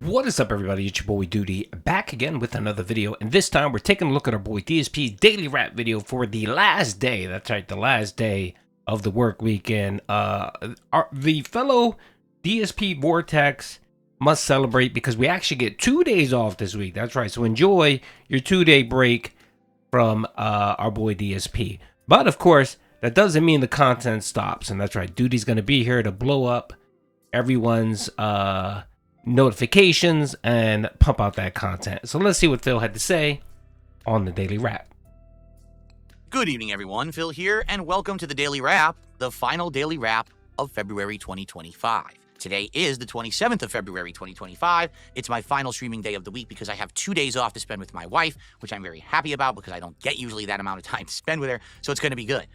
What is up, everybody? It's your boy Doody, back again with another video, and this time we're taking a look at our boy DSP's daily rap video for the last day. That's right, the last day of the work weekend. The fellow DSP Vortex must celebrate because we actually get 2 days off this week. That's right, so enjoy your 2-day break from our boy DSP. But of course, that doesn't mean the content stops, and that's right, Doody's going to be here to blow up everyone's notifications and pump out that content. So let's see what Phil had to say on the Daily Wrap. Good evening, everyone. Phil here, and welcome to the Daily Wrap, the final Daily Wrap of February 2025. Today is the 27th of February 2025. It's my final streaming day of the week because I have 2 days off to spend with my wife, which I'm very happy about because I don't get usually that amount of time to spend with her, so it's going to be good.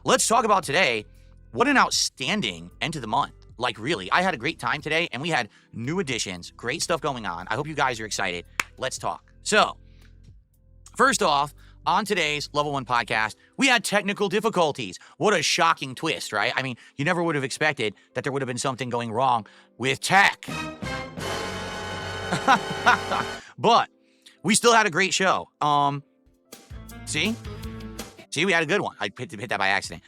Let's talk about today. What an outstanding end to the month. Like, really, I had a great time today, and we had new additions, great stuff going on. I hope you guys are excited. Let's talk. So, first off, on today's Level 1 podcast, we had technical difficulties. What a shocking twist, right? I mean, you never would have expected that there would have been something going wrong with tech. But we still had a great show. See, we had a good one. I hit that by accident.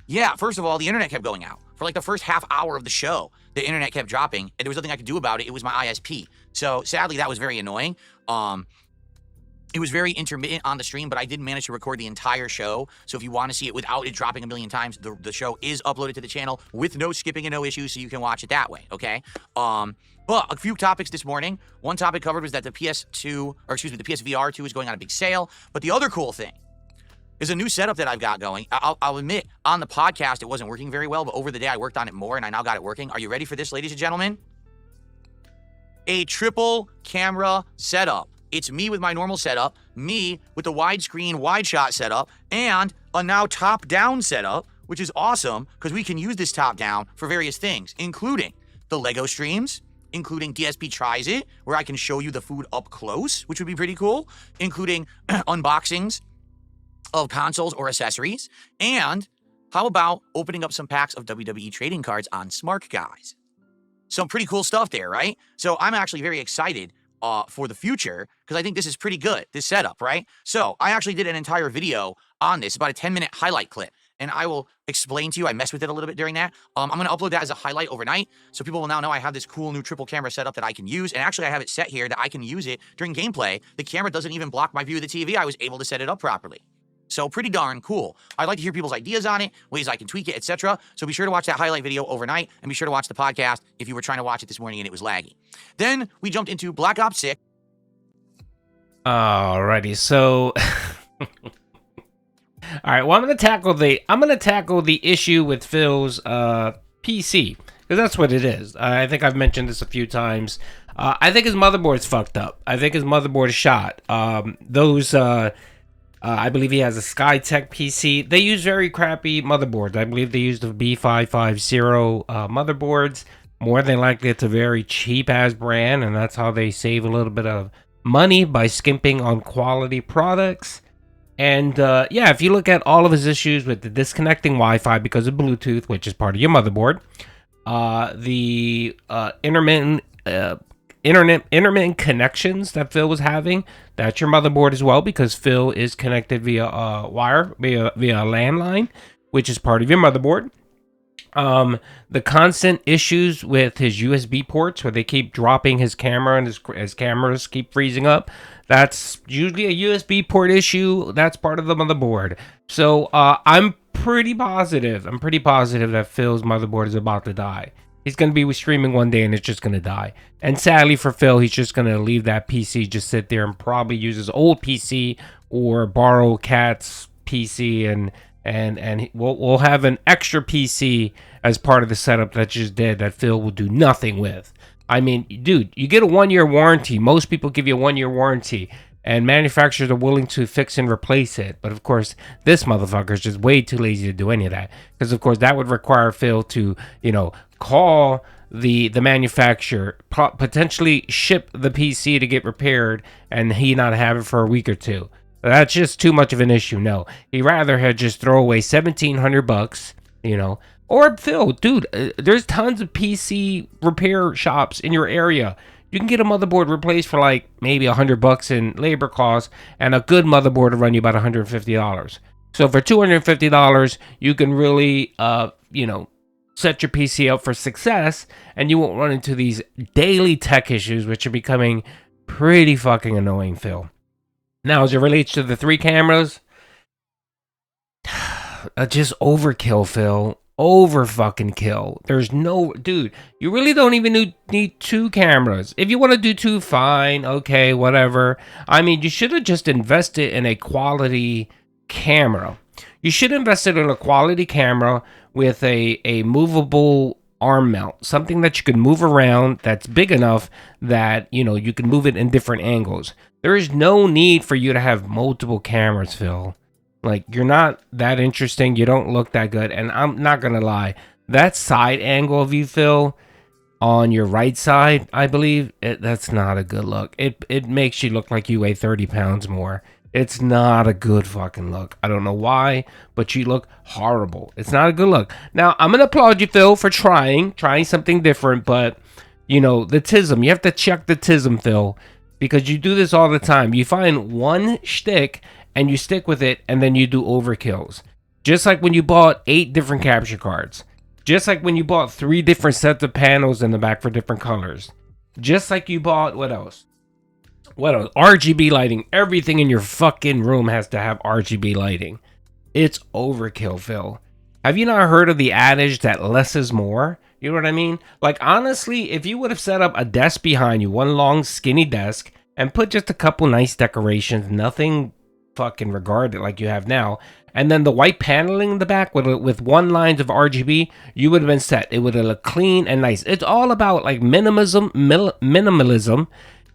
Yeah, first of all, the internet kept going out. For like the first half hour of the show, the internet kept dropping, and there was nothing I could do about it. It was my ISP. So sadly, that was very annoying. It was very intermittent on the stream, but I did manage to record the entire show. So if you want to see it without it dropping a million times, the show is uploaded to the channel with no skipping and no issues, so you can watch it that way, okay? But a few topics this morning. One topic covered was that the the PSVR 2 is going on a big sale. But the other cool thing is a new setup that I've got going. I'll admit, on the podcast, it wasn't working very well, but over the day, I worked on it more, and I now got it working. Are you ready for this, ladies and gentlemen? A triple camera setup. It's me with my normal setup, me with the widescreen wide shot setup, and a now top-down setup, which is awesome, because we can use this top-down for various things, including the Lego streams, including DSP Tries It, where I can show you the food up close, which would be pretty cool, including unboxings of consoles or accessories, and how about opening up some packs of WWE trading cards on Smart Guys? Some pretty cool stuff there, right? So I'm actually very excited for the future because I think this is pretty good, this setup, right? So I actually did an entire video on this, about a 10-minute highlight clip, and I will explain to you. I messed with it a little bit during that. I'm going to upload that as a highlight overnight, so people will now know I have this cool new triple camera setup that I can use, and actually I have it set here that I can use it during gameplay. The camera doesn't even block my view of the TV. I was able to set it up properly. So pretty darn cool. I'd like to hear people's ideas on it, ways I can tweak it, etc. So be sure to watch that highlight video overnight, and be sure to watch the podcast if you were trying to watch it this morning and it was laggy. Then we jumped into Black Ops 6. Alrighty, so all right. Well, I'm gonna tackle the issue with Phil's PC, because that's what it is. I think I've mentioned this a few times. I think his motherboard's fucked up. I think his motherboard is shot. I believe he has a Skytech PC. They use very crappy motherboards. I believe they use the B550 motherboards. More than likely, it's a very cheap-ass brand, and that's how they save a little bit of money by skimping on quality products. And yeah, if you look at all of his issues with the disconnecting Wi-Fi because of Bluetooth, which is part of your motherboard, the intermittent connections that Phil was having, that's your motherboard as well, because Phil is connected via wire, via a landline, which is part of your motherboard. The constant issues with his USB ports, where they keep dropping his camera and his cameras keep freezing up, that's usually a USB port issue. That's part of the motherboard. So I'm pretty positive that Phil's motherboard is about to die. He's going to be streaming one day and it's just going to die. And sadly for Phil, he's just going to leave that PC, just sit there and probably use his old PC or borrow Kat's PC, and we'll have an extra PC as part of the setup that's just dead that Phil will do nothing with. I mean, dude, you get a 1-year warranty. Most people give you a 1-year warranty, and manufacturers are willing to fix and replace it. But of course, this motherfucker is just way too lazy to do any of that, because of course that would require Phil to, call the manufacturer, potentially ship the PC to get repaired, and he not have it for a week or two. That's just too much of an issue. No, he'd rather had just throw away $1,700, Or Phil, dude, there's tons of PC repair shops in your area. You can get a motherboard replaced for like maybe $100 in labor costs, and a good motherboard will run you about $150. So for $250, you can really, set your PC up for success, and you won't run into these daily tech issues, which are becoming pretty fucking annoying, Phil. Now, as it relates to the 3 cameras, just overkill, Phil. Over fucking kill. There's no, dude, you really don't even need 2 cameras. If you want to do 2, fine, okay, whatever. I mean, you should have just invested in a quality camera. You should invest in a quality camera with a movable arm mount, something that you can move around, that's big enough that, you can move it in different angles. There is no need for you to have multiple cameras, Phil. Like, you're not that interesting. You don't look that good. And I'm not going to lie. That side angle of you, Phil, on your right side, I believe, that's not a good look. It makes you look like you weigh 30 pounds more. It's not a good fucking look. I don't know why, but you look horrible. It's not a good look. Now, I'm going to applaud you, Phil, for trying something different. But, the TISM, you have to check the TISM, Phil, because you do this all the time. You find one shtick and you stick with it, and then you do overkills. Just like when you bought 8 different capture cards. Just like when you bought 3 different sets of panels in the back for different colors. Just like you bought, what else? RGB lighting. Everything in your fucking room has to have RGB lighting. It's overkill, Phil. Have you not heard of the adage that less is more? You know what I mean? Like, honestly, if you would have set up a desk behind you, one long skinny desk, and put just a couple nice decorations, nothing fucking regarded like you have now, and then the white paneling in the back with 1 lines of RGB, you would have been set. It would have looked clean and nice. It's all about like minimalism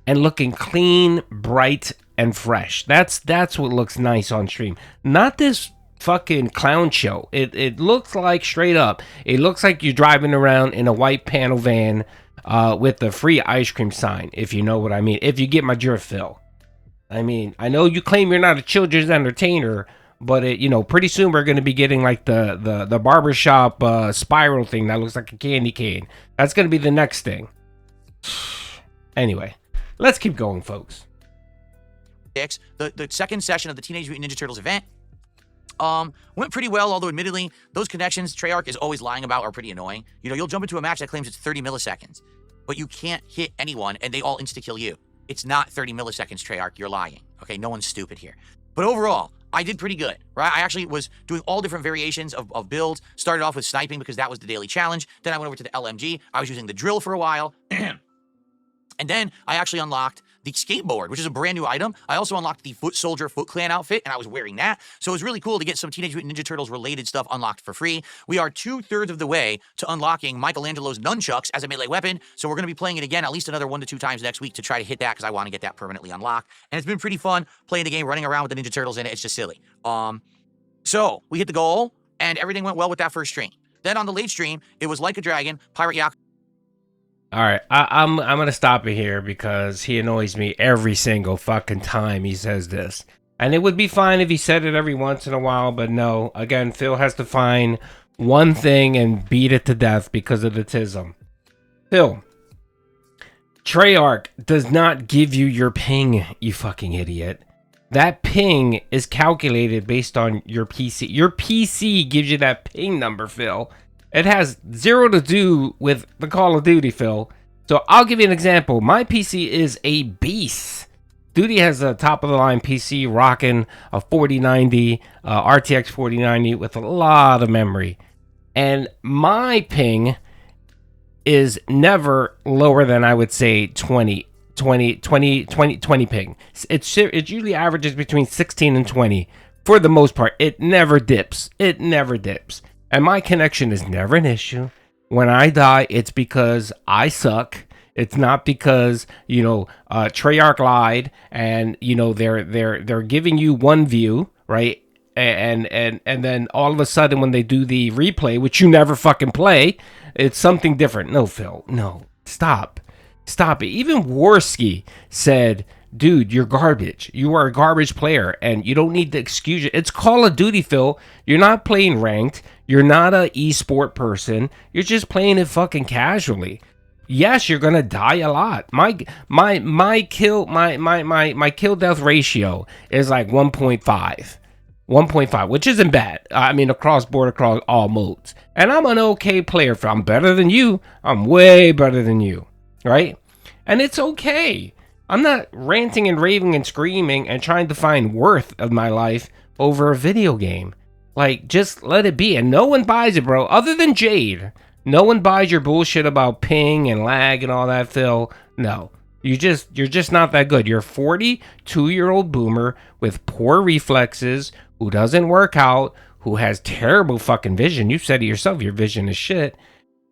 and looking clean, bright, and fresh. That's what looks nice on stream. Not this fucking clown show. It looks like, straight up, it looks like you're driving around in a white panel van with the free ice cream sign, if you know what I mean. If you get my drift, Phil. I mean, I know you claim you're not a children's entertainer, but pretty soon we're going to be getting like the barbershop spiral thing that looks like a candy cane. That's going to be the next thing. Anyway, let's keep going, folks. The second session of the Teenage Mutant Ninja Turtles event went pretty well, although admittedly, those connections Treyarch is always lying about are pretty annoying. You'll jump into a match that claims it's 30 milliseconds, but you can't hit anyone and they all insta-kill you. It's not 30 milliseconds, Treyarch. You're lying. Okay, no one's stupid here. But overall, I did pretty good, right? I actually was doing all different variations of builds. Started off with sniping because that was the daily challenge. Then I went over to the LMG. I was using the drill for a while. And then I actually unlocked the skateboard, which is a brand new item. I also unlocked the Foot Soldier Foot Clan outfit, and I was wearing that. So it was really cool to get some Teenage Mutant Ninja Turtles related stuff unlocked for free. We are 2/3 of the way to unlocking Michelangelo's nunchucks as a melee weapon. So we're going to be playing it again at least another 1 to 2 times next week to try to hit that, because I want to get that permanently unlocked. And it's been pretty fun playing the game, running around with the Ninja Turtles in it. It's just silly. So we hit the goal, and everything went well with that first stream. Then on the late stream, it was Like a Dragon, Pirate Yak. All right, I'm gonna stop it here because he annoys me every single fucking time he says this. And it would be fine if he said it every once in a while, but no. Again, Phil has to find one thing and beat it to death because of the TISM. Phil, Treyarch does not give you your ping, you fucking idiot. That ping is calculated based on your PC. Your PC gives you that ping number, Phil. It has 0 to do with the Call of Duty, Phil. So I'll give you an example. My PC is a beast. Doody has a top-of-the-line PC rocking a 4090, RTX 4090 with a lot of memory. And my ping is never lower than, I would say, 20 ping. It usually averages between 16 and 20 for the most part. It never dips. It never dips. And my connection is never an issue. When I die, it's because I suck. It's not because, Treyarch lied and, they're giving you one view, right? And then all of a sudden when they do the replay, which you never fucking play, it's something different. No, Phil, no. Stop it. Even Worski said, dude, you're garbage. You are a garbage player, and you don't need to excuse you. It's Call of Duty, Phil. You're not playing ranked. You're not a esport person. You're just playing it fucking casually. yes, you're gonna die a lot. My kill death ratio is like 1.5. 1.5, which isn't bad. I mean, across board, across all modes. And I'm an okay player. I'm better than you. I'm way better than you, right? And it's okay. I'm not ranting and raving and screaming and trying to find worth of my life over a video game. Like, just let it be. And no one buys it, bro. Other than Jade. No one buys your bullshit about ping and lag and all that, Phil. No. You're just not that good. You're a 42-year-old boomer with poor reflexes, who doesn't work out, who has terrible fucking vision. You said it yourself, your vision is shit.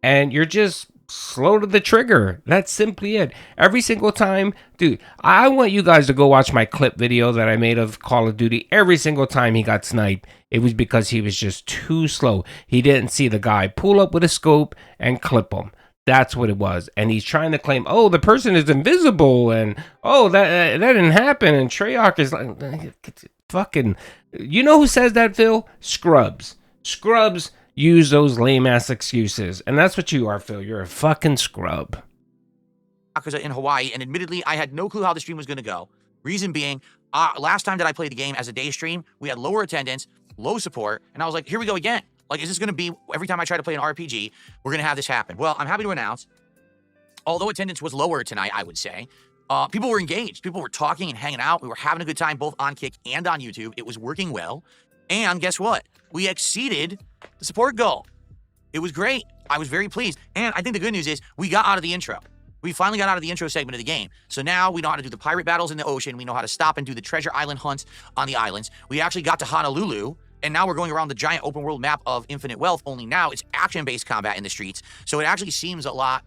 And you're just slow to the trigger. That's simply it. Every single time, dude, I want you guys to go watch my clip video that I made of Call of Duty. Every single time he got sniped, it was because he was just too slow. He didn't see the guy pull up with a scope and clip him. That's what it was. And he's trying to claim, oh, the person is invisible, and oh, that didn't happen. And Treyarch is like, fucking, you know who says that, Phil? Scrubs. Scrubs use those lame ass excuses, and that's what you are, Phil. You're a fucking scrub. In Hawaii, and admittedly, I had no clue how the stream was going to go. Reason being, last time that I played the game as a day stream, we had lower attendance, low support, and I was like, here we go again. Like, is this going to be, every time I try to play an RPG, we're going to have this happen? Well, I'm happy to announce, although attendance was lower tonight, I would say, people were engaged. People were talking and hanging out. We were having a good time, both on Kick and on YouTube. It was working well. And guess what? We exceeded the support goal. It was great. I was very pleased. And I think the good news is we got out of the intro. We finally got out of the intro segment of the game. So now we know how to do the pirate battles in the ocean. We know how to stop and do the treasure island hunts on the islands. We actually got to Honolulu. And now we're going around the giant open world map of Infinite Wealth, only now it's action-based combat in the streets. So it actually seems a lot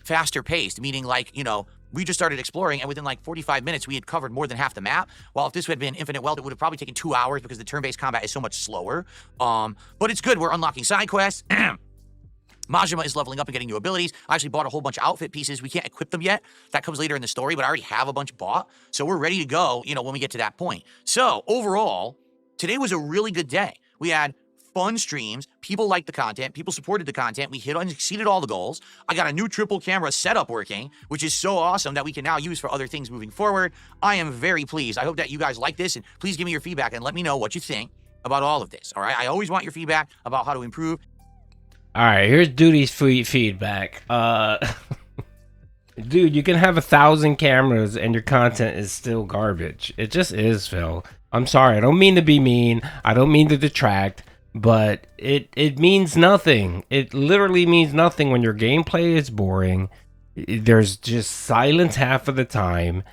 faster paced, meaning like, you know, we just started exploring and within like 45 minutes, we had covered more than half the map. While if this had been Infinite Wealth, it would have probably taken 2 hours because the turn-based combat is so much slower. But it's good. We're unlocking side quests. Majima is leveling up and getting new abilities. I actually bought a whole bunch of outfit pieces. We can't equip them yet. That comes later in the story, but I already have a bunch bought. So we're ready to go, you know, when we get to that point. So overall, today was a really good day. We had fun streams. People liked the content. People supported the content. We hit and exceeded all the goals. I got a new triple camera setup working, which is so awesome that we can now use for other things moving forward. I am very pleased. I hope that you guys like this, and please give me your feedback and let me know what you think about all of this. All right. I always want your feedback about how to improve. All right. Here's Doody's feedback. Dude, you can have 1,000 cameras and your content is still garbage. It just is, Phil. I'm sorry. I don't mean to be mean. I don't mean to detract, but it means nothing. It literally means nothing when your gameplay is boring. There's just silence half of the time.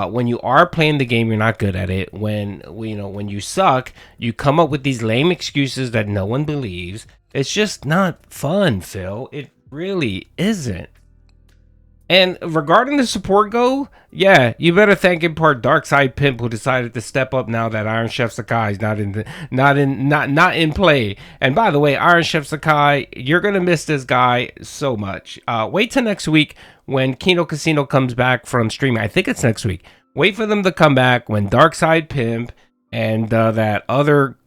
When you are playing the game, you're not good at it. When you suck, you come up with these lame excuses that no one believes. It's just not fun, Phil. It really isn't. And regarding the support goal, yeah, you better thank in part Darkside Pimp, who decided to step up now that Iron Chef Sakai is not in play. And by the way, Iron Chef Sakai, you're gonna miss this guy so much. Wait till next week when Kino Casino comes back from streaming. I think it's next week. Wait for them to come back when Darkside Pimp and that other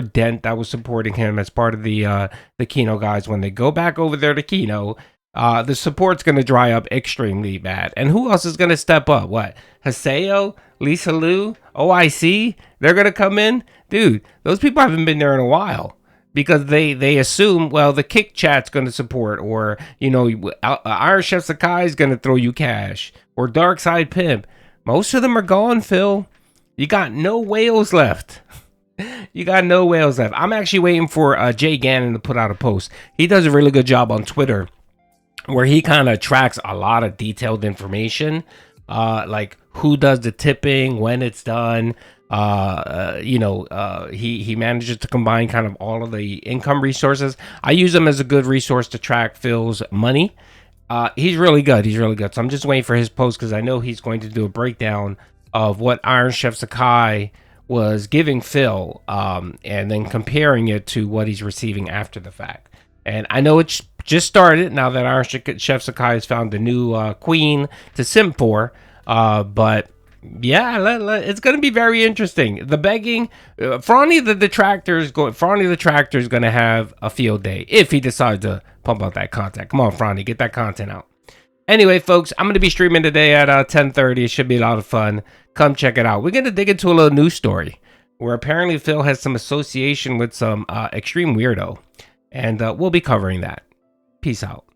dent that was supporting him as part of the Kino guys, when they go back over there to Kino. The support's going to dry up extremely bad. And who else is going to step up? What? Haseo? Lisa Liu? OIC? They're going to come in? Dude, those people haven't been there in a while. Because they assume, well, the Kick Chat's going to support. Or, you know, Iron Chef Sakai is going to throw you cash. Or Darkside Pimp. Most of them are gone, Phil. You got no whales left. You got no whales left. I'm actually waiting for Jay Gannon to put out a post. He does a really good job on Twitter, where he kind of tracks a lot of detailed information, like who does the tipping, when it's done. He manages to combine kind of all of the income resources. I use him as a good resource to track Phil's money. He's really good. He's really good. So I'm just waiting for his post because I know he's going to do a breakdown of what Iron Chef Sakai was giving Phil, and then comparing it to what he's receiving after the fact. And I know it's just started now that Iron Chef Sakai has found a new queen to simp for, but Yeah, it's going to be very interesting. The begging, Franny the Detractor is going to have a field day if he decides to pump out that content. Come on, Franny, get that content out. Anyway, folks, I'm going to be streaming today at 10:30. It should be a lot of fun. Come check it out. We're going to dig into a little news story where apparently Phil has some association with some extreme weirdo, and we'll be covering that. Peace out.